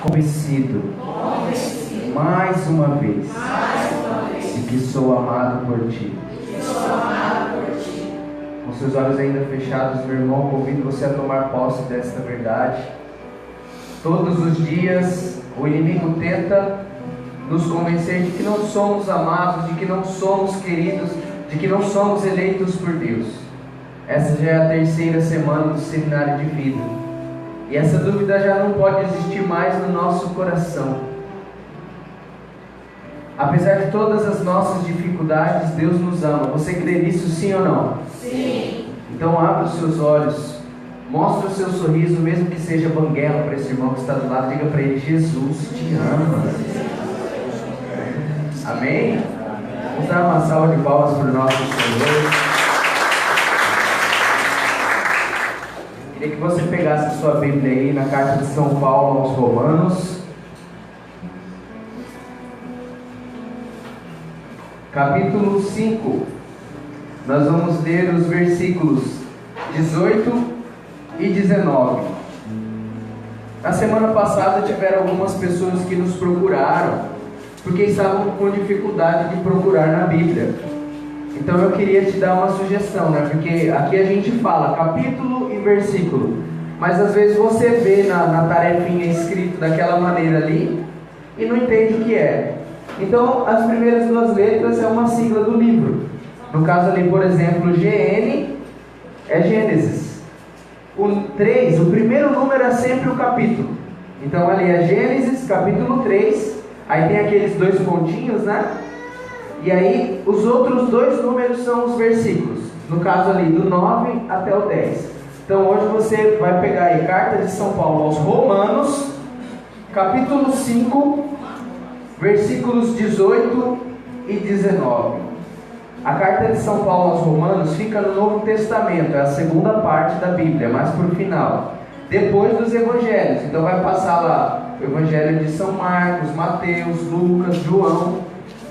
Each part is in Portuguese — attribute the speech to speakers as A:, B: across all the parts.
A: convencido mais uma vez de que sou amado por ti. Com seus olhos ainda fechados, meu irmão, convido você a tomar posse desta verdade. Todos os dias o inimigo tenta nos convencer de que não somos amados, de que não somos queridos, de que não somos eleitos por Deus. Essa já é a terceira semana do seminário de vida, e essa dúvida já não pode existir mais no nosso coração. Apesar de todas as nossas dificuldades, Deus nos ama. Você crê nisso, sim ou não?
B: Sim.
A: Então abra os seus olhos, mostre o seu sorriso, mesmo que seja banguela para esse irmão que está do lado. Diga para ele: Jesus te ama. Amém? Vamos dar uma salva de palmas para o nosso Senhor. Queria que você pegasse a sua Bíblia aí na carta de São Paulo aos Romanos, capítulo 5. Nós vamos ler os versículos 18 e 19. Na semana passada tiveram algumas pessoas que nos procuraram porque estavam com dificuldade de procurar na Bíblia. Então eu queria te dar uma sugestão, né? Porque aqui a gente fala capítulo e versículo, mas às vezes você vê na tarefinha escrito daquela maneira ali e não entende o que é. Então as primeiras duas letras é uma sigla do livro. No caso ali, por exemplo, GN é Gênesis. O 3, o primeiro número é sempre o capítulo. Então ali é Gênesis, capítulo 3. Aí tem aqueles dois pontinhos, né? E aí os outros dois números são os versículos. No caso ali, do 9 até o 10. Então hoje você vai pegar aí carta de São Paulo aos Romanos, capítulo 5, versículos 18 e 19. A carta de São Paulo aos Romanos fica no Novo Testamento, é a segunda parte da Bíblia, mais para o final, depois dos Evangelhos. Então vai passar lá o Evangelho de São Marcos, Mateus, Lucas, João,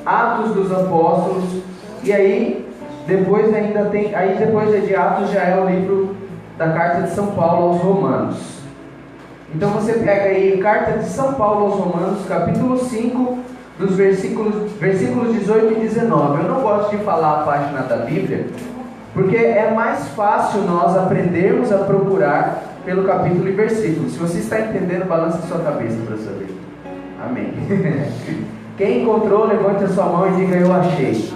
A: Atos dos Apóstolos, e aí depois ainda tem, aí depois de Atos já é o livro da carta de São Paulo aos Romanos. Então você pega aí carta de São Paulo aos Romanos, capítulo 5, dos versículos 18 e 19. Eu não gosto de falar a página da Bíblia, porque é mais fácil nós aprendermos a procurar pelo capítulo e versículo. Se você está entendendo, balance sua cabeça para saber. Amém. Quem encontrou, levante a sua mão e diga: eu achei.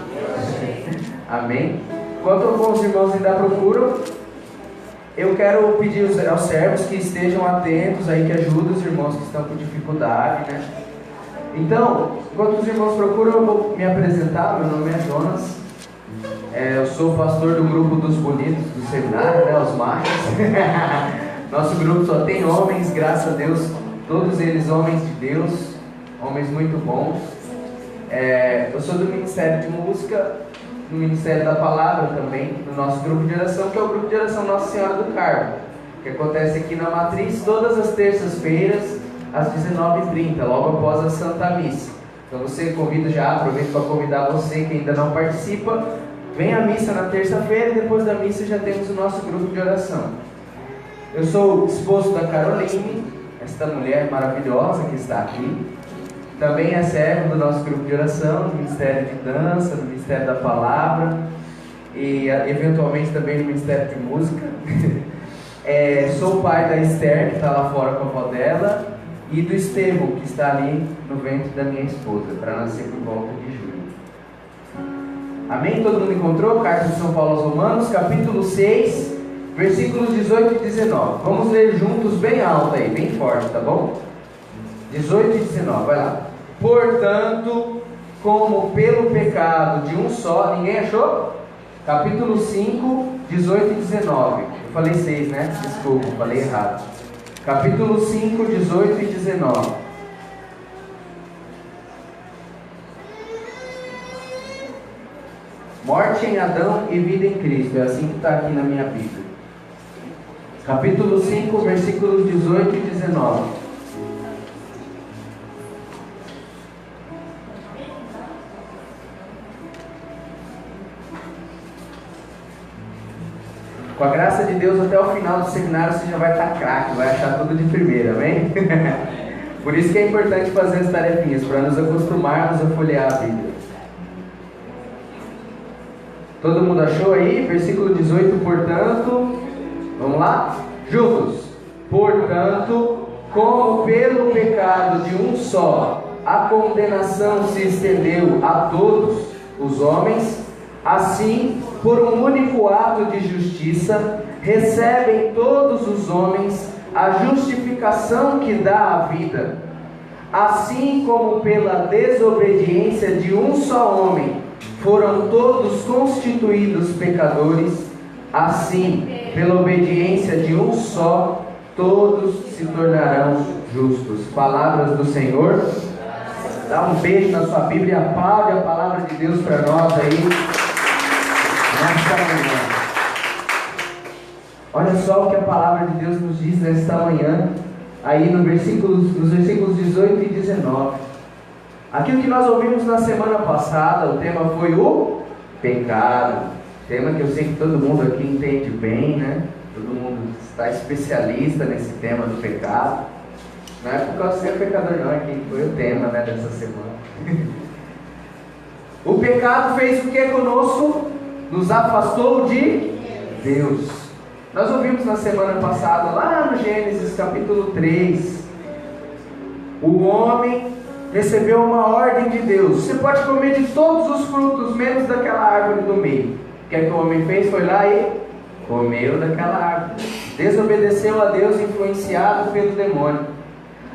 A: Amém. Enquanto alguns irmãos ainda procuram, eu quero pedir aos servos que estejam atentos aí, que ajudem os irmãos que estão com dificuldade, né? Então, enquanto os irmãos procuram, eu vou me apresentar. Meu nome é Jonas. Eu sou pastor do grupo dos bonitos do seminário, né? Os machos. Nosso grupo só tem homens, graças a Deus. Todos eles homens de Deus, homens muito bons. Eu sou do Ministério de Música, do Ministério da Palavra também, do nosso grupo de oração, que é o grupo de oração Nossa Senhora do Carmo, que acontece aqui na Matriz todas as terças-feiras, às 19h30, logo após a Santa Missa. Então você convida já, aproveito para convidar você que ainda não participa, vem à missa na terça-feira e depois da missa já temos o nosso grupo de oração. Eu sou esposo da Caroline, esta mulher maravilhosa que está aqui. Também é servo do nosso grupo de oração, do Ministério de Dança, do Ministério da Palavra e eventualmente também no Ministério de Música. Sou pai da Esther, que está lá fora com a avó dela, e do Estevão, que está ali no ventre da minha esposa, para nascer por volta de julho. Amém? Todo mundo encontrou? Carta de São Paulo aos Romanos, capítulo 6, versículos 18 e 19. Vamos ler juntos bem alto aí, bem forte, tá bom? 18 e 19, vai lá. Portanto, como pelo pecado de um só, ninguém achou? Capítulo 5, 18 e 19. Eu falei 6, né? Desculpa, falei errado. Capítulo 5, 18 e 19. Morte em Adão e vida em Cristo. É assim que está aqui na minha Bíblia. Capítulo 5, versículos 18 e 19. Com a graça de Deus, até o final do seminário você já vai estar craque, vai achar tudo de primeira, amém? Por isso que é importante fazer as tarefinhas, para nos acostumarmos a folhear a Bíblia. Todo mundo achou aí? Versículo 18, portanto, vamos lá? Juntos. Portanto, como pelo pecado de um só a condenação se estendeu a todos os homens, assim, por um único ato de justiça, recebem todos os homens a justificação que dá a vida. Assim como pela desobediência de um só homem foram todos constituídos pecadores, assim, pela obediência de um só, todos se tornarão justos. Palavras do Senhor. Dá um beijo na sua Bíblia, aplaude a palavra de Deus para nós aí. Nesta manhã. Olha só o que a palavra de Deus nos diz nesta manhã, aí nos versículos 18 e 19. Aquilo que nós ouvimos na semana passada, o tema foi o pecado. Tema que eu sei que todo mundo aqui entende bem, né? Todo mundo está especialista nesse tema do pecado. Não é por causa de ser pecador não, é que foi o tema, né, dessa semana. O pecado fez o que conosco? Nos afastou de Deus. Nós ouvimos na semana passada, lá no Gênesis capítulo 3, o homem recebeu uma ordem de Deus: você pode comer de todos os frutos, menos daquela árvore do meio. O que é que o homem fez? Foi lá e comeu daquela árvore. Desobedeceu a Deus, influenciado pelo demônio.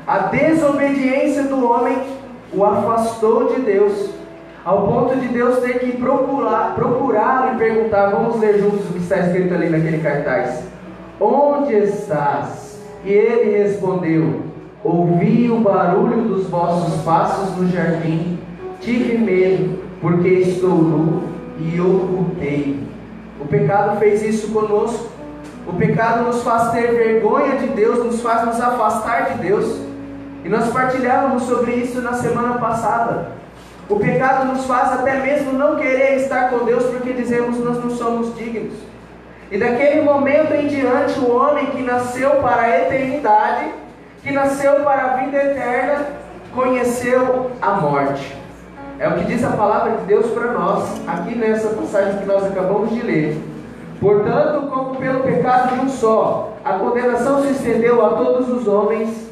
A: A desobediência do homem o afastou de Deus, ao ponto de Deus ter que procurá-lo e perguntar. Vamos ler juntos o que está escrito ali naquele cartaz: onde estás? E ele respondeu: ouvi o barulho dos vossos passos no jardim, tive medo, porque estou nu e ocultei. O pecado fez isso conosco. O pecado nos faz ter vergonha de Deus, nos faz nos afastar de Deus. E nós partilhávamos sobre isso na semana passada. O pecado nos faz até mesmo não querer estar com Deus, porque dizemos nós não somos dignos. E daquele momento em diante, o homem que nasceu para a eternidade, que nasceu para a vida eterna, conheceu a morte. É o que diz a palavra de Deus para nós, aqui nessa passagem que nós acabamos de ler. Portanto, como pelo pecado de um só, a condenação se estendeu a todos os homens,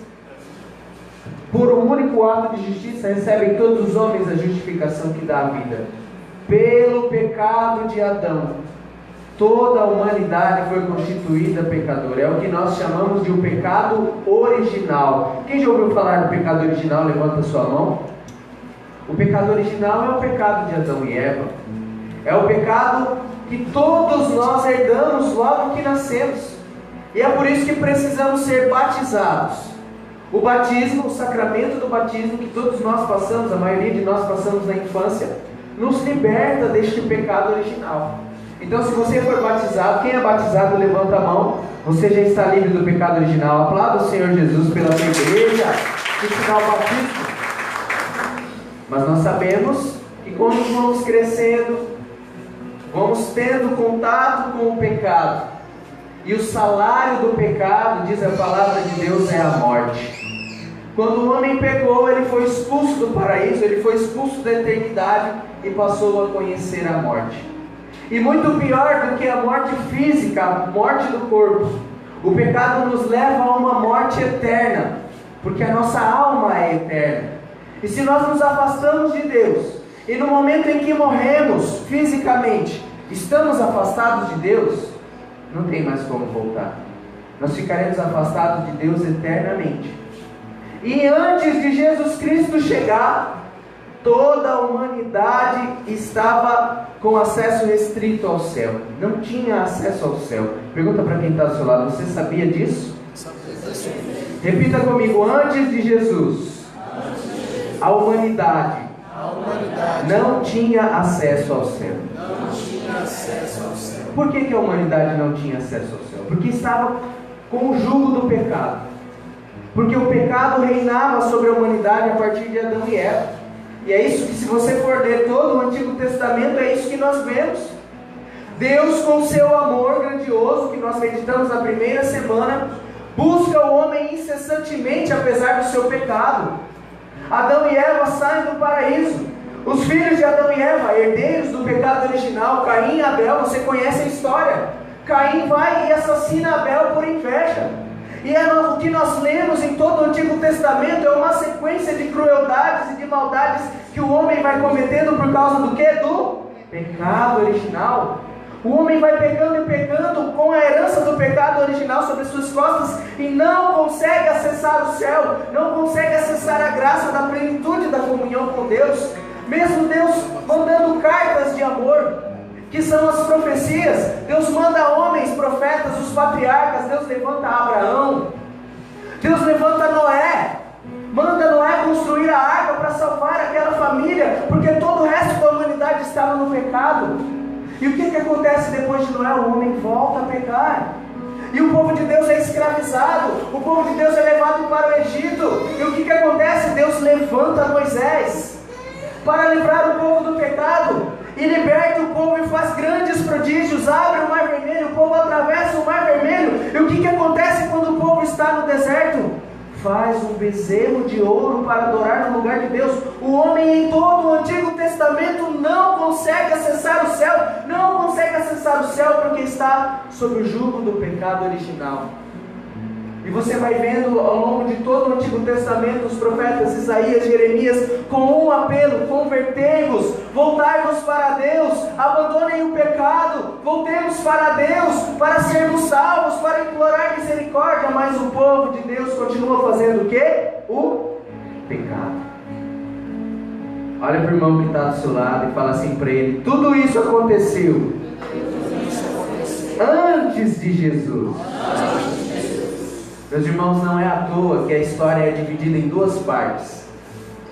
A: por um único ato de justiça recebem todos os homens a justificação que dá a vida. Pelo pecado de Adão, toda a humanidade foi constituída pecadora. É o que nós chamamos de um pecado original. Quem já ouviu falar do pecado original, levanta sua mão. O pecado original é o pecado de Adão e Eva. É o pecado que todos nós herdamos logo que nascemos. E é por isso que precisamos ser batizados. O batismo, o sacramento do batismo que todos nós passamos, a maioria de nós passamos na infância, nos liberta deste pecado original. Então, se você for batizado, quem é batizado, levanta a mão. Você já está livre do pecado original. Aplauda o Senhor Jesus pela sua igreja, que sinal batismo. Mas nós sabemos que quando vamos crescendo, vamos tendo contato com o pecado. E o salário do pecado, diz a palavra de Deus, é a morte. Quando o homem pecou, ele foi expulso do paraíso, ele foi expulso da eternidade e passou a conhecer a morte. E muito pior do que a morte física, a morte do corpo, o pecado nos leva a uma morte eterna, porque a nossa alma é eterna. E se nós nos afastamos de Deus, e no momento em que morremos fisicamente, estamos afastados de Deus, não tem mais como voltar. Nós ficaremos afastados de Deus eternamente. E antes de Jesus Cristo chegar, toda a humanidade estava com acesso restrito ao céu. Não tinha acesso ao céu. Pergunta para quem está do seu lado: você sabia disso? Repita comigo: antes de Jesus, a humanidade não tinha acesso ao céu. Por que a humanidade não tinha acesso ao céu? Porque estava com o jugo do pecado. Porque o pecado reinava sobre a humanidade a partir de Adão e Eva. E é isso que, se você for ler todo o Antigo Testamento, é isso que nós vemos. Deus, com seu amor grandioso, que nós meditamos na primeira semana, busca o homem incessantemente apesar do seu pecado. Adão e Eva saem do paraíso. Os filhos de Adão e Eva, herdeiros do pecado original, Caim e Abel, você conhece a história. Caim vai e assassina Abel por inveja. E o que nós lemos em todo o Antigo Testamento é uma sequência de crueldades e de maldades que o homem vai cometendo por causa do quê? Do pecado original. O homem vai pegando e pegando com a herança do pecado original sobre suas costas e não consegue acessar o céu, não consegue acessar a graça da plenitude da comunhão com Deus. Mesmo Deus mandando cartas de amor, que são as profecias. Deus manda homens, profetas, os patriarcas. Deus levanta Abraão, Deus levanta Noé, manda Noé construir a arca para salvar aquela família, porque todo o resto da humanidade estava no pecado. E o que acontece depois de Noé? O homem volta a pecar, e o povo de Deus é escravizado, o povo de Deus é levado para o Egito. E o que acontece? Deus levanta Moisés para livrar o povo do pecado, e liberta o povo e faz grandes prodígios, abre o mar vermelho, o povo atravessa o mar vermelho. E o que acontece quando o povo está no deserto? Faz um bezerro de ouro para adorar no lugar de Deus. O homem em todo o Antigo Testamento não consegue acessar o céu, não consegue acessar o céu porque está sob o jugo do pecado original. E você vai vendo ao longo de todo o Antigo Testamento os profetas Isaías, Jeremias com um apelo: convertei-vos, voltai-vos para Deus, abandonem o pecado, voltemos para Deus, para sermos salvos, para implorar misericórdia. Mas o povo de Deus continua fazendo o quê? O pecado. Olha para o irmão que está do seu lado e fala assim para ele: tudo isso aconteceu antes de Jesus. Meus irmãos, não é à toa que a história é dividida em duas partes: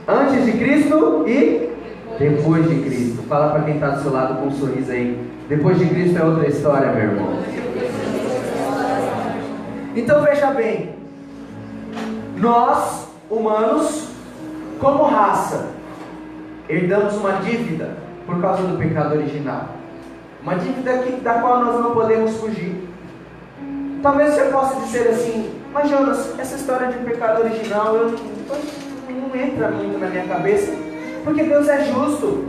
A: antes de Cristo e depois de Cristo. Fala para quem está do seu lado com um sorriso aí: depois de Cristo é outra história, meu irmão. Então veja bem, nós, humanos, como raça, herdamos uma dívida por causa do pecado original. Uma dívida da qual nós não podemos fugir. Talvez você possa dizer assim: mas Jonas, essa história de pecado original não entra muito na minha cabeça, porque Deus é justo,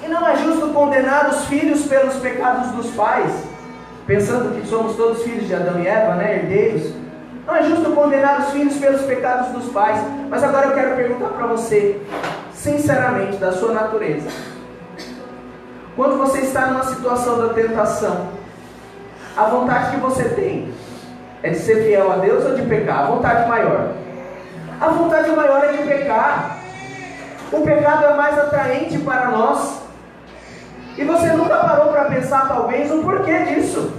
A: e não é justo condenar os filhos pelos pecados dos pais, pensando que somos todos filhos de Adão e Eva, né, herdeiros. Não é justo condenar os filhos pelos pecados dos pais. Mas agora eu quero perguntar para você, sinceramente, da sua natureza: quando você está numa situação da tentação, a vontade que você tem é de ser fiel a Deus ou de pecar? A vontade maior. A vontade maior é de pecar. O pecado é mais atraente para nós. E você nunca parou para pensar talvez o porquê disso?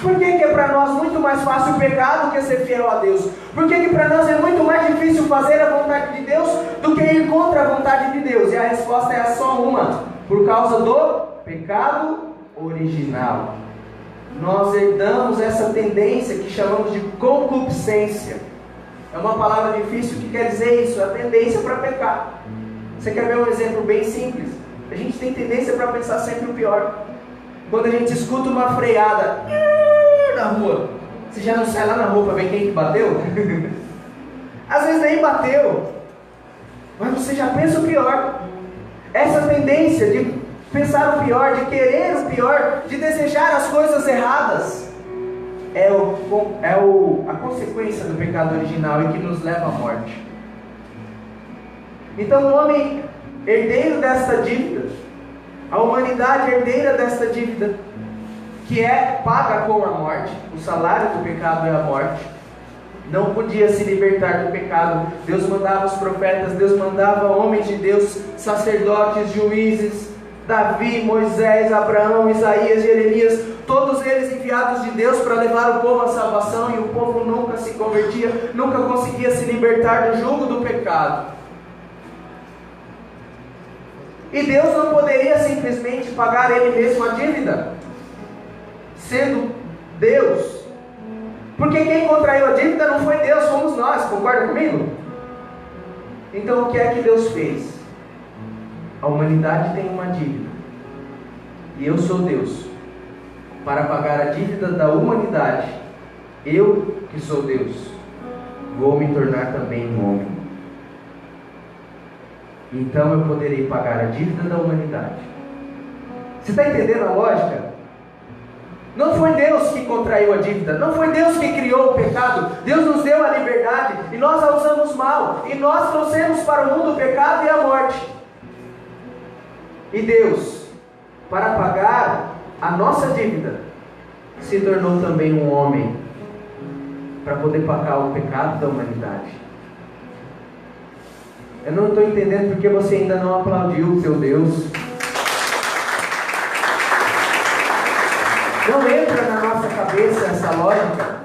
A: Por que é para nós muito mais fácil pecar do que ser fiel a Deus? Por que para nós é muito mais difícil fazer a vontade de Deus do que ir contra a vontade de Deus? E a resposta é só uma: por causa do pecado original. Nós herdamos essa tendência que chamamos de concupiscência. É uma palavra difícil que quer dizer isso, a tendência para pecar. Você quer ver um exemplo bem simples? A gente tem tendência para pensar sempre o pior. Quando a gente escuta uma freada na rua, você já não sai lá na rua para ver quem que bateu? Às vezes nem bateu, mas você já pensa o pior. Essa tendência de pensar o pior, de querer o pior, de desejar as coisas erradas, a consequência do pecado original e que nos leva à morte. Então o homem herdeiro desta dívida, a humanidade herdeira desta dívida, que é paga com a morte, o salário do pecado é a morte, não podia se libertar do pecado. Deus mandava os profetas, Deus mandava homens de Deus, sacerdotes, juízes, Davi, Moisés, Abraão, Isaías, Jeremias, todos eles enviados de Deus para levar o povo à salvação, e o povo nunca se convertia, nunca conseguia se libertar do jugo do pecado. E Deus não poderia simplesmente pagar Ele mesmo a dívida, sendo Deus, porque quem contraiu a dívida não foi Deus, fomos nós, concorda comigo? Então o que é que Deus fez? A humanidade tem uma dívida, e eu sou Deus. Para pagar a dívida da humanidade, eu, que sou Deus, vou me tornar também um homem. Então eu poderei pagar a dívida da humanidade. Você está entendendo a lógica? Não foi Deus que contraiu a dívida, não foi Deus que criou o pecado. Deus nos deu a liberdade e nós a usamos mal, e nós trouxemos para o mundo o pecado e a morte. E Deus, para pagar a nossa dívida, se tornou também um homem, para poder pagar o pecado da humanidade. Eu não estou entendendo porque você ainda não aplaudiu o seu Deus. Não entra na nossa cabeça essa lógica.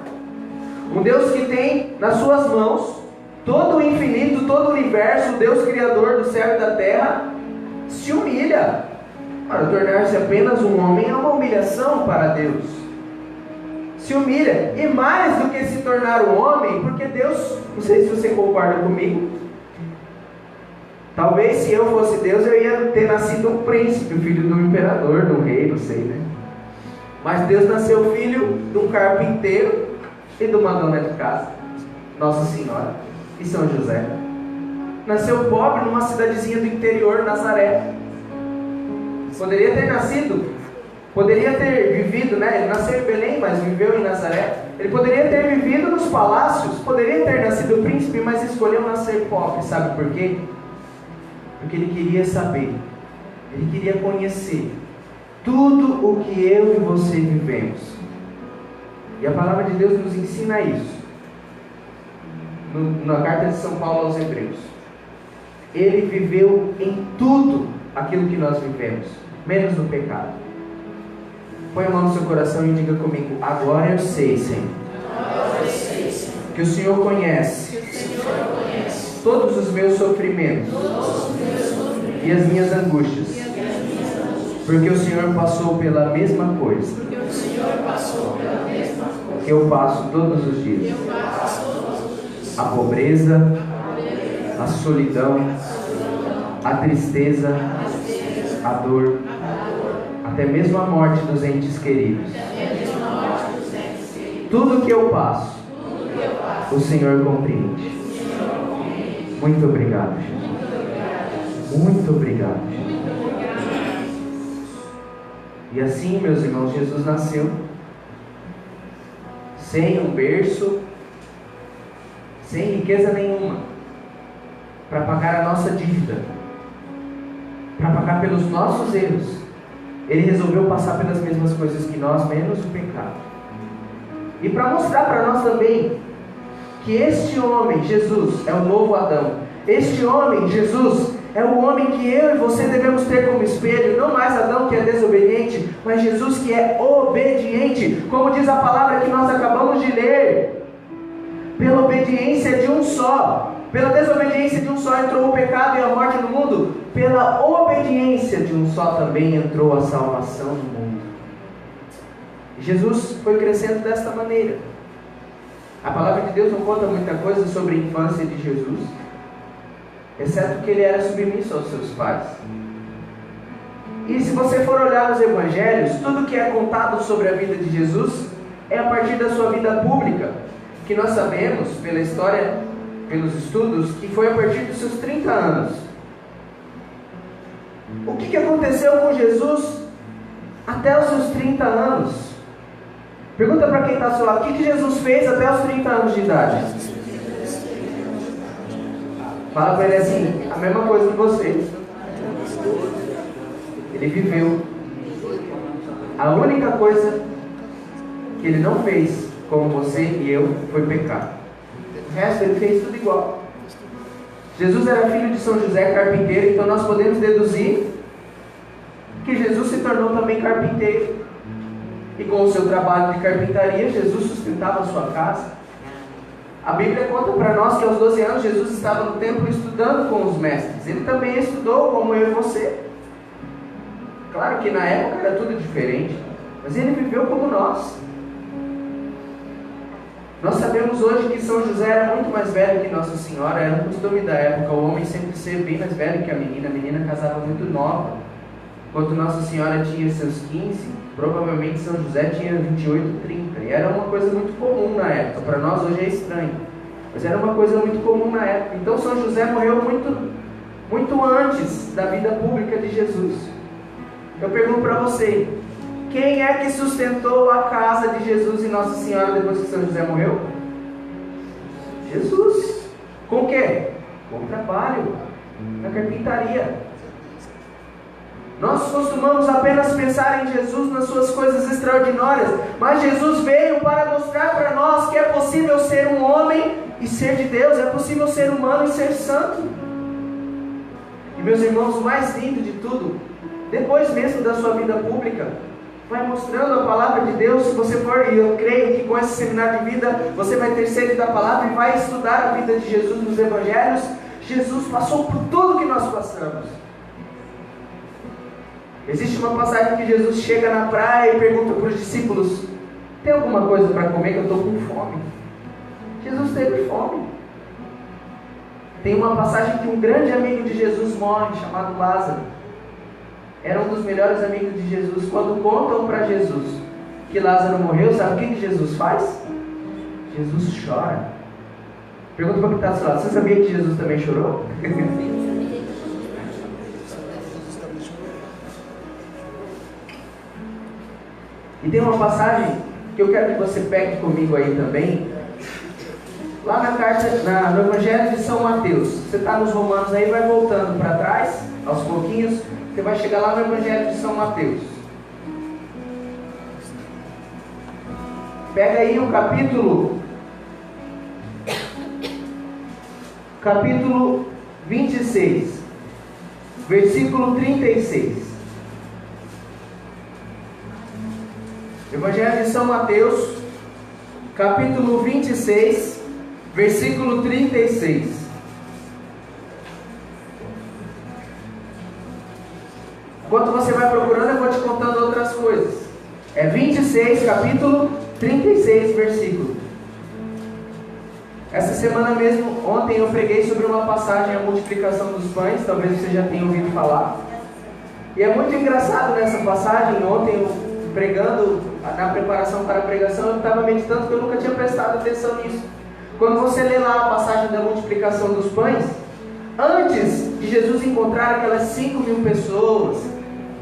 A: Um Deus que tem nas suas mãos todo o infinito, todo o universo, o Deus criador do céu e da terra, se humilha. Para tornar-se apenas um homem é uma humilhação para Deus. Se humilha. E mais do que se tornar um homem, porque Deus, não sei se você concorda comigo, talvez se eu fosse Deus eu ia ter nascido um príncipe, filho do imperador, do rei, não sei, né? Mas Deus nasceu filho de um carpinteiro e de uma dona de casa, Nossa Senhora e São José. Nasceu pobre numa cidadezinha do interior, Nazaré. Poderia ter nascido, poderia ter vivido, né? Ele nasceu em Belém, mas viveu em Nazaré. Ele poderia ter vivido nos palácios, poderia ter nascido príncipe, mas escolheu nascer pobre. Sabe por quê? Porque ele queria saber, ele queria conhecer tudo o que eu e você vivemos. E a palavra de Deus nos ensina isso. Na carta de São Paulo aos Hebreus. Ele viveu em tudo aquilo que nós vivemos, menos no pecado. Põe a mão no seu coração e diga comigo: agora eu sei, Senhor, que o Senhor conhece todos os meus sofrimentos e as minhas angústias. Porque o Senhor passou pela mesma coisa que eu passo todos os dias. A pobreza, a solidão, a tristeza, a dor, até mesmo a morte dos entes queridos. Tudo que eu passo, o Senhor compreende. Muito obrigado, Jesus. Muito obrigado, Jesus. E assim, meus irmãos, Jesus nasceu sem um berço, sem riqueza nenhuma, para pagar a nossa dívida, para pagar pelos nossos erros. Ele resolveu passar pelas mesmas coisas que nós, menos o pecado. E para mostrar para nós também que este homem, Jesus, é o novo Adão. Este homem, Jesus, é o homem que eu e você devemos ter como espelho. Não mais Adão, que é desobediente, mas Jesus, que é obediente. Como diz a palavra que nós acabamos de ler: pela obediência de um só, pela desobediência de um só entrou o pecado e a morte no mundo. Pela obediência de um só também entrou a salvação no mundo. Jesus foi crescendo desta maneira. A palavra de Deus não conta muita coisa sobre a infância de Jesus, exceto que ele era submisso aos seus pais. E se você for olhar nos evangelhos, tudo que é contado sobre a vida de Jesus é a partir da sua vida pública, que nós sabemos pela história, pelos estudos, que foi a partir dos seus 30 anos. O que aconteceu com Jesus até os seus 30 anos? Pergunta para quem está ao seu lado: o que Jesus fez até os 30 anos de idade? Fala para ele assim: a mesma coisa que você. Ele viveu. A única coisa que ele não fez, como você e eu, foi pecar. O resto ele fez tudo igual. Jesus era filho de São José, carpinteiro, então nós podemos deduzir que Jesus se tornou também carpinteiro. E com o seu trabalho de carpintaria, Jesus sustentava a sua casa. A Bíblia conta para nós que aos 12 anos Jesus estava no templo estudando com os mestres. Ele também estudou como eu e você. Claro que na época era tudo diferente, mas ele viveu como nós. Nós sabemos hoje que São José era muito mais velho que Nossa Senhora. Era um costume da época o homem sempre ser bem mais velho que a menina casava muito nova. Enquanto Nossa Senhora tinha seus 15, provavelmente São José tinha 28, 30. E era uma coisa muito comum na época. Para nós hoje é estranho, mas era uma coisa muito comum na época. Então São José morreu muito antes da vida pública de Jesus. Eu pergunto para você, quem é que sustentou a casa de Jesus e Nossa Senhora depois que São José morreu? Jesus. Com o quê? Com o trabalho, na carpintaria. Nós costumamos apenas pensar em Jesus nas suas coisas extraordinárias, mas Jesus veio para mostrar para nós que é possível ser um homem e ser de Deus, é possível ser humano e ser santo. E meus irmãos, o mais lindo de tudo, depois mesmo da sua vida pública, vai mostrando a palavra de Deus. Se você for, e eu creio que com esse seminário de vida, você vai ter sede da palavra e vai estudar a vida de Jesus nos evangelhos. Jesus passou por tudo que nós passamos. Existe uma passagem que Jesus chega na praia e pergunta para os discípulos: tem alguma coisa para comer, que eu estou com fome? Jesus teve fome. Tem uma passagem que um grande amigo de Jesus morre, chamado Lázaro. Era um dos melhores amigos de Jesus. Quando contam para Jesus que Lázaro morreu, sabe o que Jesus faz? Jesus chora. Pergunta para quem está do seu lado: você sabia que Jesus também chorou? E tem uma passagem que eu quero que você pegue comigo aí também, lá na carta, no Evangelho de São Mateus. Você está nos Romanos aí, vai voltando para trás, aos pouquinhos, você vai chegar lá no Evangelho de São Mateus. Pega aí o capítulo 26, versículo 36. Evangelho de São Mateus, capítulo 26, versículo 36. Enquanto você vai procurando, eu vou te contando outras coisas. É 26, capítulo 36, versículo. Essa semana mesmo, ontem eu preguei sobre uma passagem, a multiplicação dos pães. Talvez você já tenha ouvido falar. E é muito engraçado nessa passagem. Ontem eu pregando, na preparação para a pregação, eu estava meditando que eu nunca tinha prestado atenção nisso. Quando você lê lá a passagem da multiplicação dos pães, antes de Jesus encontrar aquelas 5.000 pessoas,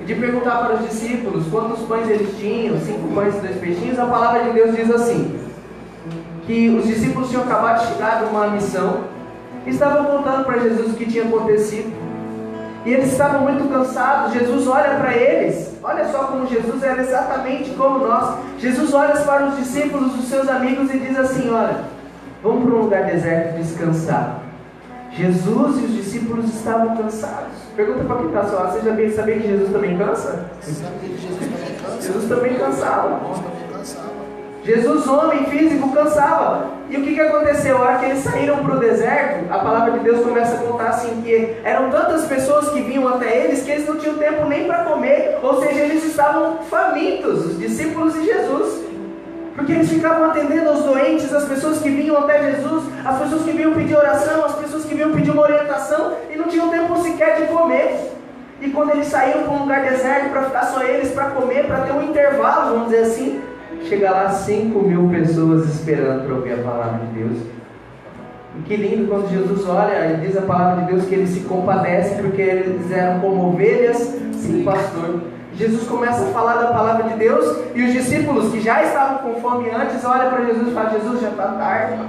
A: e de perguntar para os discípulos quantos pães eles tinham, 5 pães e 2 peixinhos, a palavra de Deus diz assim, que os discípulos tinham acabado de chegar de uma missão, e estavam contando para Jesus o que tinha acontecido. E eles estavam muito cansados. Jesus olha para eles. Olha só como Jesus era exatamente como nós. Jesus olha para os discípulos, os seus amigos, e diz assim: olha, vamos para um lugar deserto descansar. Jesus e os discípulos estavam cansados. Pergunta para quem está ao seu lado: você já sabia que Jesus também cansa? Jesus também cansava. Jesus, homem físico, cansava. E o que aconteceu? A hora que eles saíram para o deserto, a palavra de Deus começa a contar assim, que eram tantas pessoas que vinham até eles, que eles não tinham tempo nem para comer. Ou seja, eles estavam famintos, os discípulos de Jesus, porque eles ficavam atendendo aos doentes, as pessoas que vinham até Jesus, as pessoas que vinham pedir oração, as pessoas que vinham pedir uma orientação, e não tinham tempo sequer de comer. E quando eles saíram para um lugar deserto, para ficar só eles, para comer, para ter um intervalo, vamos dizer assim, chega lá 5.000 pessoas esperando para ouvir a palavra de Deus. E que lindo quando Jesus olha e diz a palavra de Deus que ele se compadece, porque eles eram como ovelhas sem pastor. Jesus começa a falar da palavra de Deus, e os discípulos que já estavam com fome antes, olham para Jesus e falam: Jesus, já está tarde,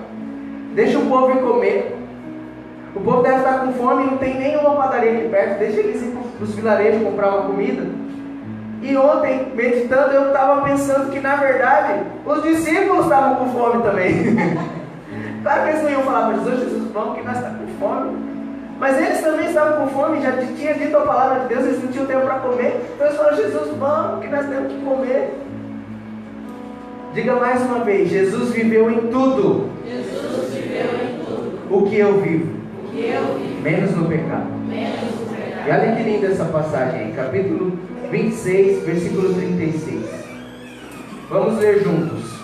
A: deixa o povo ir comer. O povo deve estar com fome e não tem nenhuma padaria aqui perto, deixa eles ir para os vilarejos comprar uma comida. E ontem, meditando, eu estava pensando que, na verdade, os discípulos estavam com fome também. Claro que eles não iam falar para Jesus: Jesus, vamos que nós estamos com fome. Mas eles também estavam com fome, já tinha dito a palavra de Deus, eles não tinham tempo para comer. Então eles falaram: Jesus, vamos que nós temos que comer. Diga mais uma vez: Jesus viveu em tudo.
B: Jesus viveu em tudo.
A: O que eu vivo.
B: O que eu vivo.
A: Menos no pecado.
B: Menos no pecado.
A: E olha que linda essa passagem aí, capítulo 26, versículo 36. Vamos ler juntos.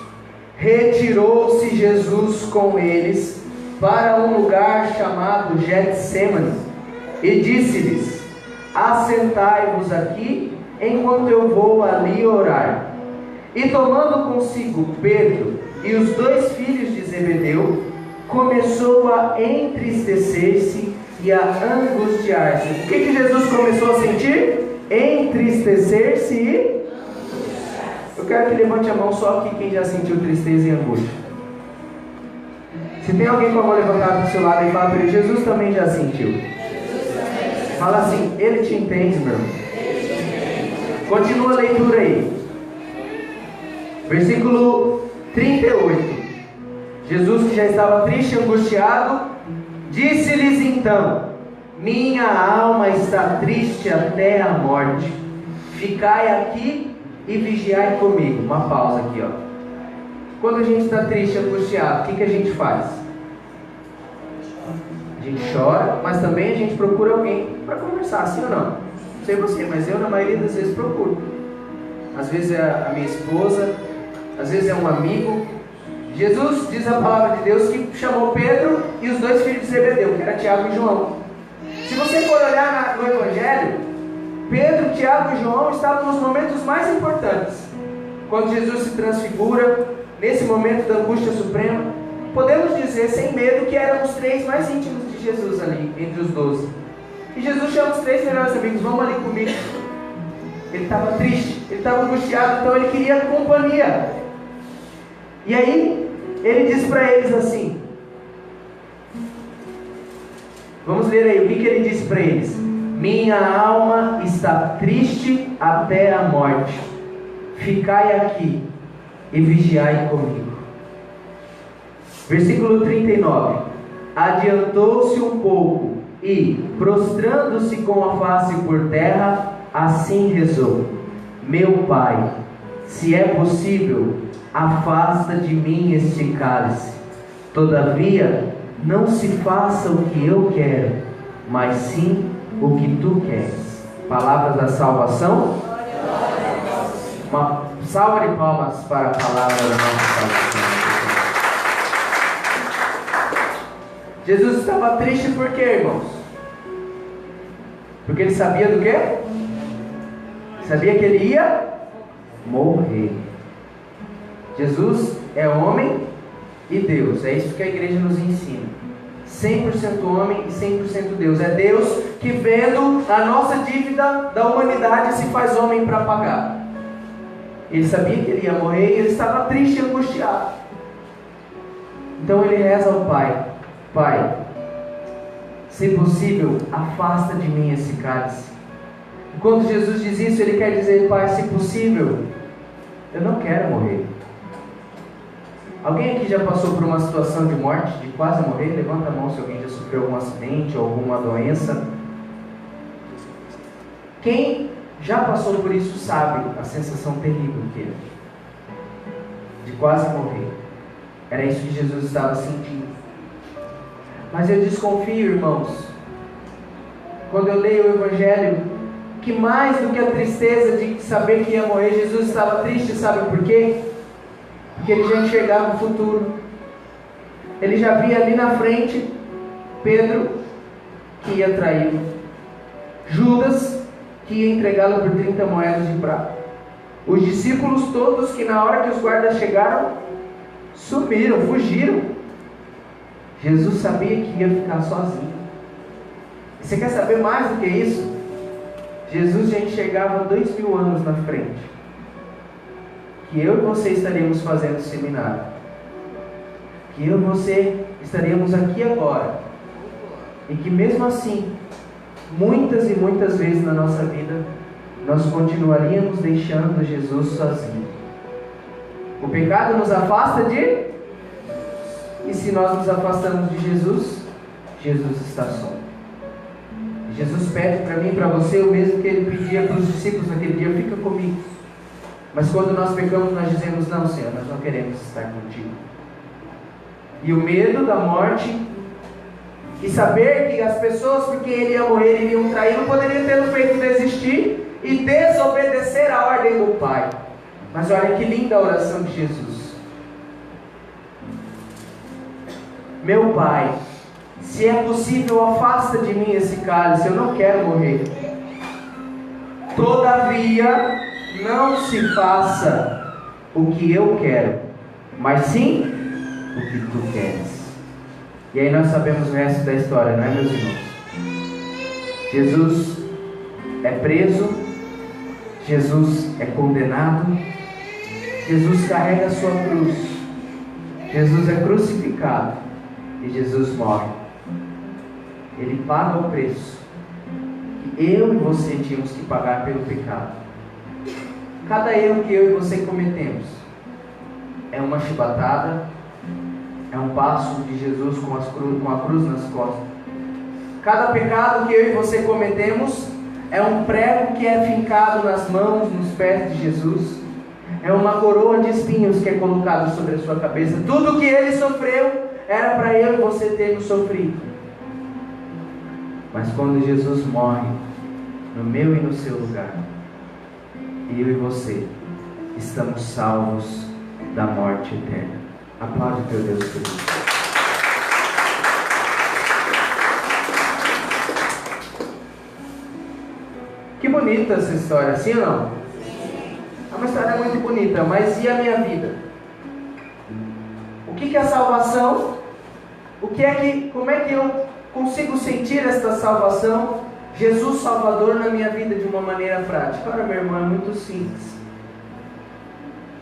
A: Retirou-se Jesus com eles para um lugar chamado Getsêmani e disse-lhes: assentai-vos aqui enquanto eu vou ali orar. E tomando consigo Pedro e os 2 filhos de Zebedeu, começou a entristecer-se e a angustiar-se. O que Jesus começou a sentir? Entristecer-se e... Eu quero que levante a mão só aqui quem já sentiu tristeza e angústia. Se tem alguém com a mão levantada do seu lado e fala para ele, Jesus também já sentiu. Fala assim, ele te entende, meu irmão. Continua a leitura aí. Versículo 38. Jesus, que já estava triste e angustiado, disse-lhes então: minha alma está triste até a morte. Ficai aqui e vigiai comigo. Uma pausa aqui, ó. Quando a gente está triste e angustiado, o que a gente faz? A gente chora, mas também a gente procura alguém para conversar, sim ou não? Não sei você, mas eu na maioria das vezes procuro. Às vezes é a minha esposa, às vezes é um amigo. Jesus, diz a palavra de Deus, que chamou Pedro e os 2 filhos de Zebedeu, que era Tiago e João. Se você for olhar no Evangelho, Pedro, Tiago e João estavam nos momentos mais importantes. Quando Jesus se transfigura, nesse momento da angústia suprema, podemos dizer sem medo que eram os 3 mais íntimos de Jesus ali, entre os 12. E Jesus chama os 3 melhores amigos, vamos ali comigo. Ele estava triste, ele estava angustiado, então ele queria companhia. E aí, ele diz para eles assim, vamos ler aí, o que ele disse para eles? Minha alma está triste até a morte. Ficai aqui e vigiai comigo. Versículo 39. Adiantou-se um pouco e, prostrando-se com a face por terra, assim rezou: meu Pai, se é possível, afasta de mim este cálice. Todavia, não se faça o que eu quero, mas sim o que tu queres. Palavras da salvação. Uma salva de palmas para a palavra da nossa salvação. Jesus estava triste por quê, irmãos? Porque ele sabia do quê? Sabia que ele ia morrer. Jesus é homem e Deus. É isso que a igreja nos ensina. 100% homem e 100% Deus. É Deus que, vendo a nossa dívida da humanidade, se faz homem para pagar. Ele sabia que ele ia morrer e ele estava triste e angustiado. Então ele reza ao Pai: Pai, se possível, afasta de mim esse cálice. E quando Jesus diz isso, ele quer dizer: Pai, se possível, eu não quero morrer. Alguém aqui já passou por uma situação de morte, de quase morrer? Levanta a mão se alguém já sofreu algum acidente ou alguma doença. Quem já passou por isso sabe a sensação terrível que é de quase morrer. Era isso que Jesus estava sentindo. Mas eu desconfio, irmãos, quando eu leio o Evangelho, que mais do que a tristeza de saber que ia morrer, Jesus estava triste, sabe por quê? Porque ele já enxergava o futuro. Ele já via ali na frente Pedro, que ia traí-lo, Judas, que ia entregá-lo por 30 moedas de prata, os discípulos todos que na hora que os guardas chegaram, sumiram, fugiram. Jesus sabia que ia ficar sozinho. Você quer saber mais do que isso? Jesus já enxergava 2000 anos na frente, que eu e você estaríamos fazendo seminário, que eu e você estaríamos aqui agora, e que mesmo assim, muitas e muitas vezes na nossa vida, nós continuaríamos deixando Jesus sozinho. O pecado nos afasta de... E se nós nos afastamos de Jesus, Jesus está só. Jesus pede para mim e para você o mesmo que ele pedia para os discípulos naquele dia: fica comigo. Mas quando nós pecamos, nós dizemos: não, Senhor, nós não queremos estar contigo. E o medo da morte, e saber que as pessoas por quem ele ia morrer iriam traí-lo, poderia tê-lo feito desistir e desobedecer a ordem do Pai. Mas olha que linda a oração de Jesus: meu Pai, se é possível, afasta de mim esse cálice, eu não quero morrer. Todavia, não se faça o que eu quero, mas sim o que tu queres. E aí nós sabemos o resto da história, não é, meus irmãos? Jesus é preso, Jesus é condenado, Jesus carrega a sua cruz, Jesus é crucificado e Jesus morre. Ele paga o preço que eu e você tínhamos que pagar pelo pecado. Cada erro que eu e você cometemos é uma chibatada, é um passo de Jesus com a cruz nas costas. Cada pecado que eu e você cometemos é um prego que é fincado nas mãos, nos pés de Jesus. É uma coroa de espinhos que é colocada sobre a sua cabeça. Tudo que ele sofreu era para eu e você termos sofrido. Mas quando Jesus morre no meu e no seu lugar, eu e você estamos salvos da morte eterna. Aplaude teu Deus por isso. Que bonita essa história, sim ou não? É uma história muito bonita, mas e a minha vida? O que é a salvação? Como é que eu consigo sentir esta salvação, Jesus Salvador, na minha vida de uma maneira prática? Ora, meu irmão, é muito simples.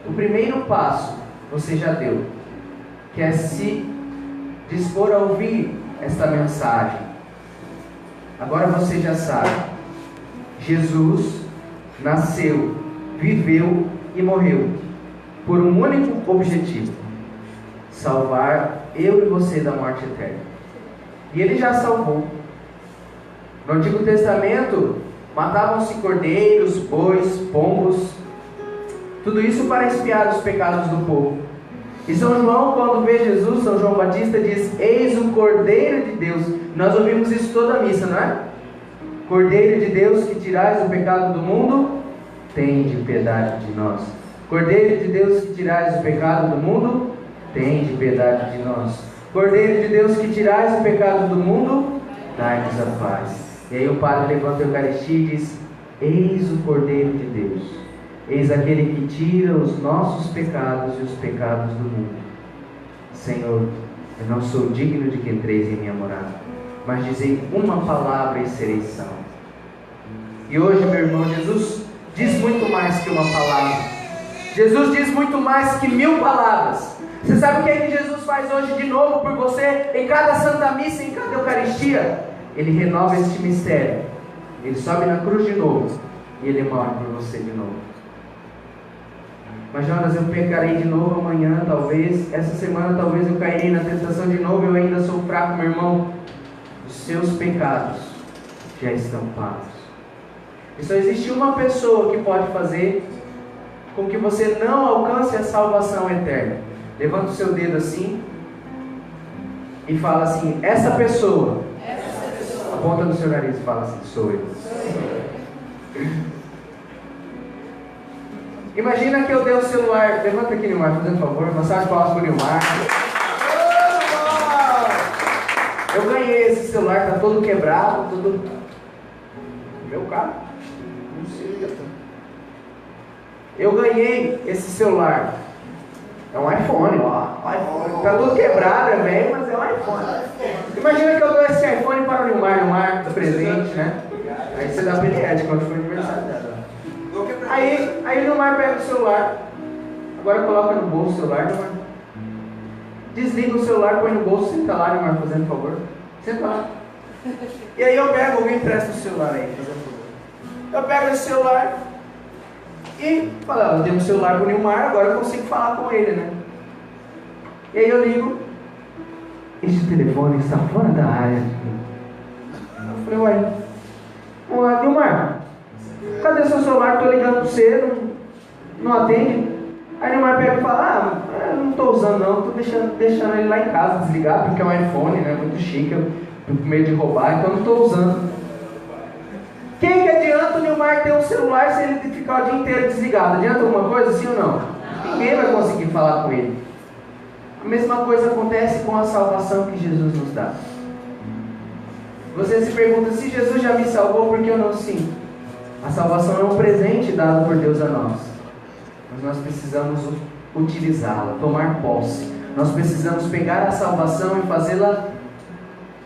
A: O primeiro passo você já deu, que é se dispor a ouvir esta mensagem. Agora você já sabe. Jesus nasceu, viveu e morreu por um único objetivo: salvar eu e você da morte eterna. E Ele já salvou. No Antigo Testamento matavam-se cordeiros, bois, pombos, tudo isso para expiar os pecados do povo. E São João, quando vê Jesus, São João Batista diz: eis o Cordeiro de Deus. Nós ouvimos isso toda a missa, não é? Cordeiro de Deus, que tirais o pecado do mundo, tende piedade de nós. Cordeiro de Deus, que tirais o pecado do mundo, tende piedade de nós. Cordeiro de Deus, que tirais o pecado do mundo, dai-nos a paz. E aí o padre levanta a Eucaristia e diz: eis o Cordeiro de Deus, eis aquele que tira os nossos pecados e os pecados do mundo. Senhor, eu não sou digno de que entreis em minha morada, mas dizei uma palavra e sereis salvos. E hoje, meu irmão, Jesus diz muito mais que uma palavra. Jesus diz muito mais que 1000 palavras. Você sabe o que é que Jesus faz hoje de novo por você? Em cada Santa Missa, em cada Eucaristia, Ele renova este mistério. Ele sobe na cruz de novo e Ele morre por você de novo. Mas Jonas, eu pecarei de novo amanhã, talvez. Essa semana talvez eu cairei na tentação de novo. Eu ainda sou fraco, meu irmão. Os seus pecados já estão pagos. E só existe uma pessoa que pode fazer com que você não alcance a salvação eterna. Levanta o seu dedo assim e fala assim: essa pessoa. Aponta no seu nariz e fala assim: sou eu. Imagina que eu dei o celular. Levanta aqui, Nilmar, fazendo favor. Massagem palmas para o Nilmar. Eu ganhei esse celular, tá todo quebrado, todo... Meu carro. Não sei. Eu ganhei esse celular. É um iPhone, ó. Tá todo quebrado, é velho, mas é um iPhone. Imagina que eu dou esse iPhone para o Nilmar do presente, né? Aí você dá pra ele quando for aniversário dela. Aí o Nilmar pega o celular. Agora coloca no bolso o celular, Nilmar. Desliga o celular, põe no bolso, senta lá, Nilmar, fazendo favor. Senta lá. E aí eu pego, alguém empresta o celular aí, fazendo favor. Eu pego esse celular e falo: eu dei um celular pro Nilmar, agora eu consigo falar com ele, né? E aí eu ligo: este telefone está fora da área. Eu falei: uai, vamos lá, Nilmar, cadê seu celular? Estou ligando para você, não atende. Aí o Nilmar pega e fala: eu não estou usando não, estou deixando ele lá em casa desligado, porque é um iPhone, né, muito chique, eu fico com medo de roubar, então não estou usando. Quem que adianta o Nilmar ter um celular se ele ficar o dia inteiro desligado? Adianta alguma coisa, sim ou não? Ninguém vai conseguir falar com ele. A mesma coisa acontece com a salvação que Jesus nos dá. Você se pergunta: se Jesus já me salvou, por que eu não sinto? A salvação é um presente dado por Deus a nós. Mas nós precisamos utilizá-la, tomar posse. Nós precisamos pegar a salvação e fazê-la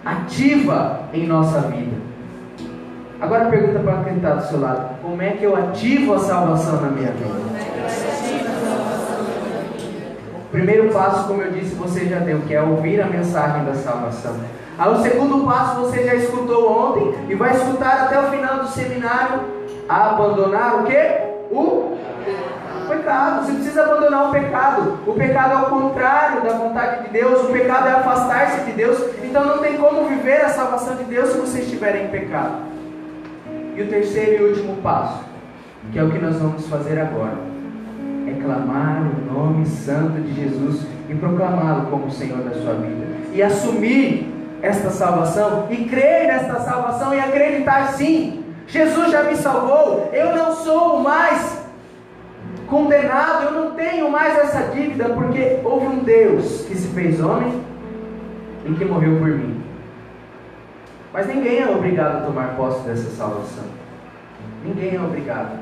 A: ativa em nossa vida. Agora pergunta para quem está do seu lado: como é que eu ativo a salvação na minha vida? O primeiro passo, como eu disse, você já deu, que é ouvir a mensagem da salvação. O segundo passo você já escutou ontem e vai escutar até o final do seminário: abandonar o quê? O pecado. Você precisa abandonar o pecado. O pecado é o contrário da vontade de Deus. O pecado é afastar-se de Deus. Então não tem como viver a salvação de Deus se você estiver em pecado. E o terceiro e último passo, que é o que nós vamos fazer agora, é clamar o nome santo de Jesus e proclamá-lo como o Senhor da sua vida, e assumir esta salvação, e crer nesta salvação, e acreditar: sim, Jesus já me salvou, eu não sou mais condenado, eu não tenho mais essa dívida, porque houve um Deus que se fez homem e que morreu por mim. Mas ninguém é obrigado a tomar posse dessa salvação. Ninguém é obrigado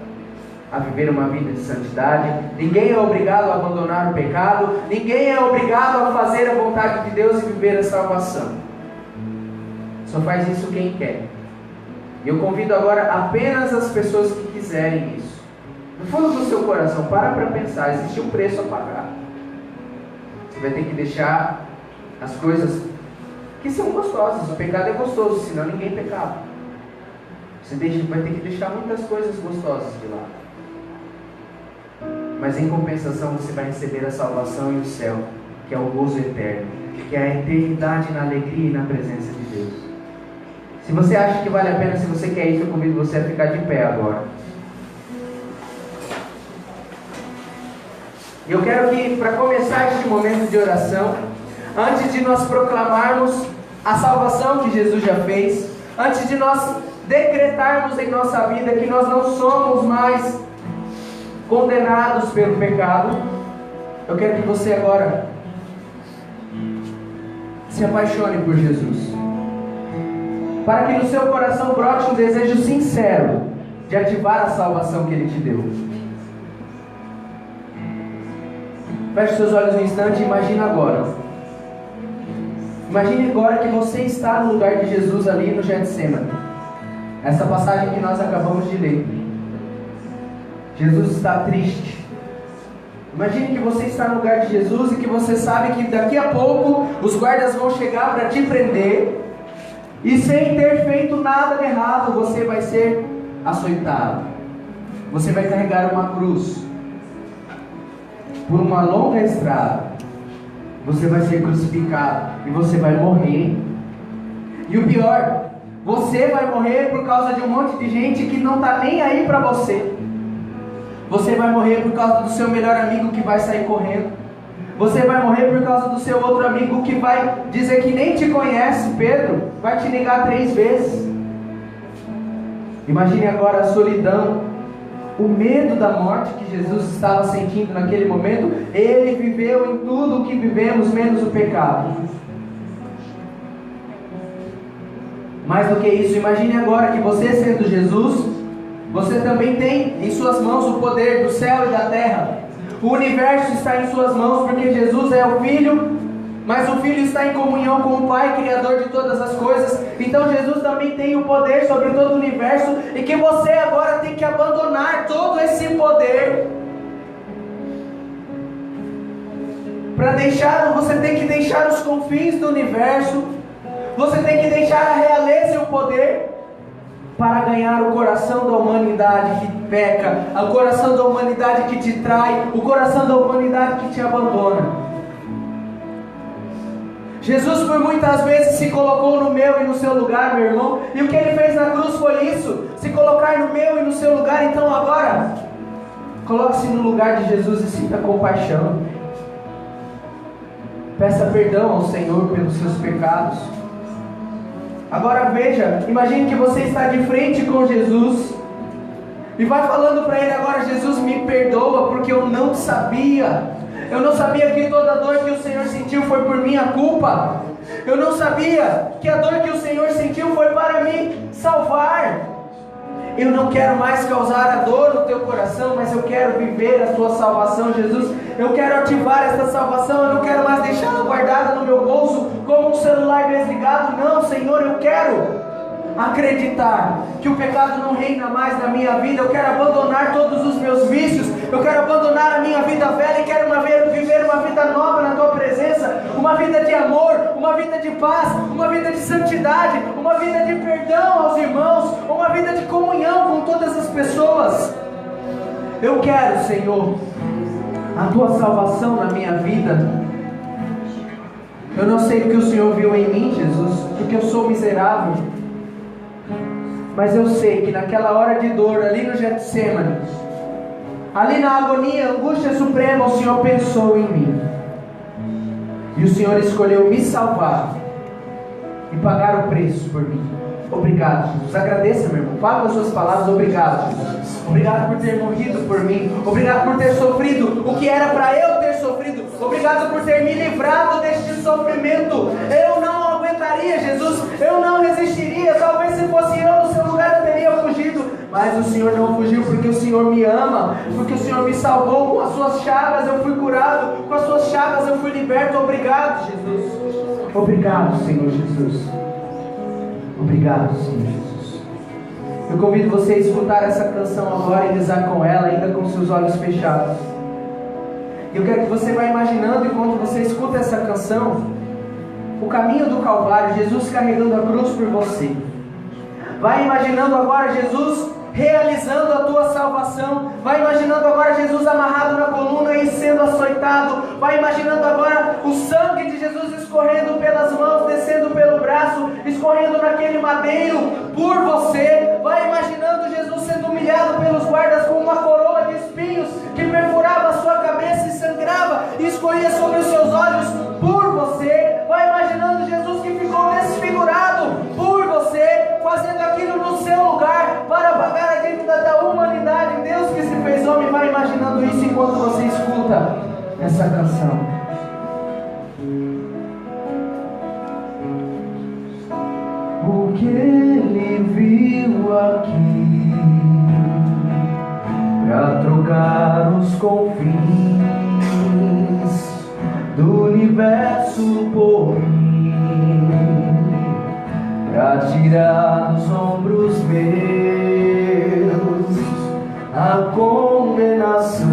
A: a viver uma vida de santidade. Ninguém é obrigado a abandonar o pecado. Ninguém é obrigado a fazer a vontade de Deus e viver a salvação. Só faz isso quem quer. E eu convido agora apenas as pessoas que quiserem isso. No fundo do seu coração, para pensar: existe um preço a pagar. Você vai ter que deixar as coisas que são gostosas. O pecado é gostoso, senão ninguém pecava. Você vai ter que deixar muitas coisas gostosas de lado. Mas em compensação você vai receber a salvação e o céu, que é o gozo eterno, que é a eternidade na alegria e na presença de Deus. Se você acha que vale a pena, se você quer isso, eu convido você a ficar de pé agora. E eu quero que, para começar este momento de oração, antes de nós proclamarmos a salvação que Jesus já fez, antes de nós decretarmos em nossa vida que nós não somos mais condenados pelo pecado, eu quero que você agora se apaixone por Jesus, para que no seu coração brote um desejo sincero de ativar a salvação que Ele te deu. Feche seus olhos um instante e imagine agora. Imagine agora que você está no lugar de Jesus ali no Getsemane. Essa passagem que nós acabamos de ler. Jesus está triste. Imagine que você está no lugar de Jesus e que você sabe que daqui a pouco os guardas vão chegar para te prender. E sem ter feito nada de errado, você vai ser açoitado. Você vai carregar uma cruz por uma longa estrada. Você vai ser crucificado e você vai morrer. E o pior, você vai morrer por causa de um monte de gente que não está nem aí para você. Você vai morrer por causa do seu melhor amigo que vai sair correndo. Você vai morrer por causa do seu outro amigo que vai dizer que nem te conhece. Pedro vai te negar 3 vezes. Imagine agora a solidão, o medo da morte que Jesus estava sentindo naquele momento. Ele viveu em tudo o que vivemos, menos o pecado. Mais do que isso, imagine agora que você, sendo Jesus, você também tem em suas mãos o poder do céu e da terra. O universo está em suas mãos, porque Jesus é o Filho, mas o Filho está em comunhão com o Pai, Criador de todas as coisas. Então Jesus também tem o poder sobre todo o universo, e que você agora tem que abandonar todo esse poder para deixar. Você tem que deixar os confins do universo. Você tem que deixar a realeza e o poder para ganhar o coração da humanidade que peca, o coração da humanidade que te trai, o coração da humanidade que te abandona. Jesus por muitas vezes se colocou no meu e no seu lugar, meu irmão, e o que Ele fez na cruz foi isso, se colocar no meu e no seu lugar. Então agora, coloque-se no lugar de Jesus e sinta compaixão. Peça perdão ao Senhor pelos seus pecados. Agora veja, imagine que você está de frente com Jesus e vai falando para Ele agora: Jesus, me perdoa porque eu não sabia. Eu não sabia que toda a dor que o Senhor sentiu foi por minha culpa. Eu não sabia que a dor que o Senhor sentiu foi para me salvar. Eu não quero mais causar a dor no teu coração, mas eu quero viver a tua salvação, Jesus. Eu quero ativar esta salvação, eu não quero mais deixá-la guardada no meu bolso como um celular desligado. Não, Senhor, eu quero acreditar que o pecado não reina mais na minha vida. Eu quero abandonar todos os meus vícios, eu quero abandonar a minha vida velha e quero viver uma vida nova na tua presença, uma vida de amor, uma vida de paz, uma vida de santidade, uma vida de perdão aos irmãos, uma vida de comunhão com todas as pessoas. Eu quero, Senhor, a tua salvação na minha vida. Eu não sei o que o Senhor viu em mim, Jesus, porque eu sou miserável, mas eu sei que naquela hora de dor, ali no Getsemane, ali na agonia, angústia suprema, o Senhor pensou em mim. E o Senhor escolheu me salvar e pagar o preço por mim. Obrigado, Jesus. Agradeça, meu irmão. Fala as suas palavras. Obrigado, Jesus. Obrigado por ter morrido por mim. Obrigado por ter sofrido o que era para eu ter sofrido. Obrigado por ter me livrado deste sofrimento. Eu não aguentaria, Jesus. Eu não resistiria. Talvez se fosse eu no seu lugar eu teria fugido. Mas o Senhor não fugiu, porque o Senhor me ama, porque o Senhor me salvou. Com as suas chagas eu fui curado, com as suas chagas eu fui liberto. Obrigado, Jesus. Obrigado, Senhor Jesus. Obrigado, Senhor Jesus. Eu convido você a escutar essa canção agora e rezar com ela, ainda com seus olhos fechados. Eu quero que você vá imaginando, enquanto você escuta essa canção, o caminho do Calvário, Jesus carregando a cruz por você. Vai imaginando agora Jesus realizando a tua salvação. Vai imaginando agora Jesus amarrado na coluna e sendo açoitado. Vai imaginando agora o sangue de Jesus escorrendo pelas mãos, descendo pelo braço, escorrendo naquele madeiro por você. Vai imaginando Jesus sendo humilhado pelos guardas com uma coroa de espinhos que perfurava a sua cabeça e sangrava e escorria sobre os seus olhos por você. Vai imaginando Jesus que ficou desfigurado por você, fazendo aquilo no seu lugar para pagar a dívida da humanidade. Deus que se fez homem. Vai imaginando isso enquanto você escuta essa canção. O que ele viu aqui pra trocar os confins do universo por mim, pra tirar dos ombros meus a condenação,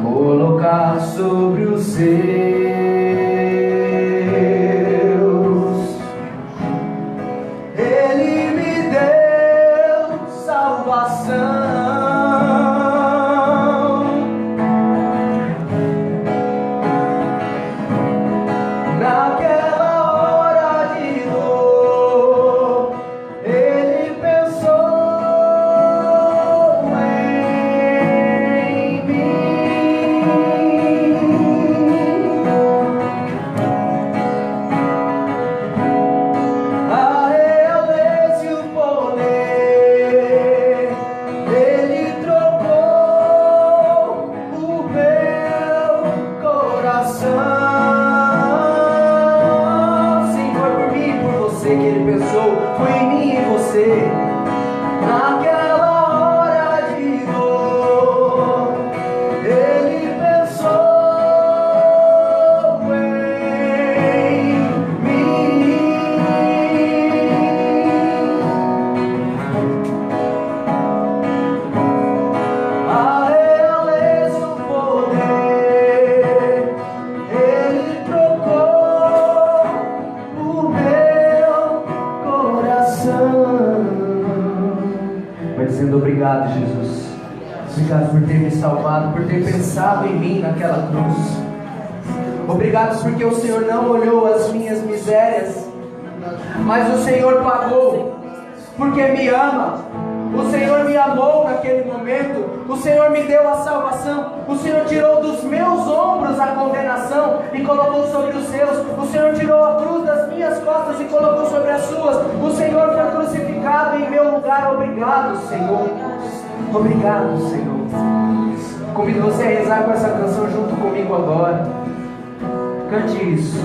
A: colocar sobre os seus. Ele me deu salvação. Obrigado, Jesus. Obrigado por ter me salvado, por ter pensado em mim naquela cruz. Obrigado porque o Senhor não olhou as minhas misérias, mas o Senhor pagou, porque me ama. O Senhor me amou naquele momento. O Senhor me deu a salvação. O Senhor tirou dos meus ombros a condenação e colocou sobre os seus. O Senhor tirou a cruz das minhas costas e colocou sobre as suas. O Senhor foi crucificado em meu lugar. Obrigado, Senhor. Obrigado, Senhor. Convido você a rezar com essa canção junto comigo agora. Cante isso.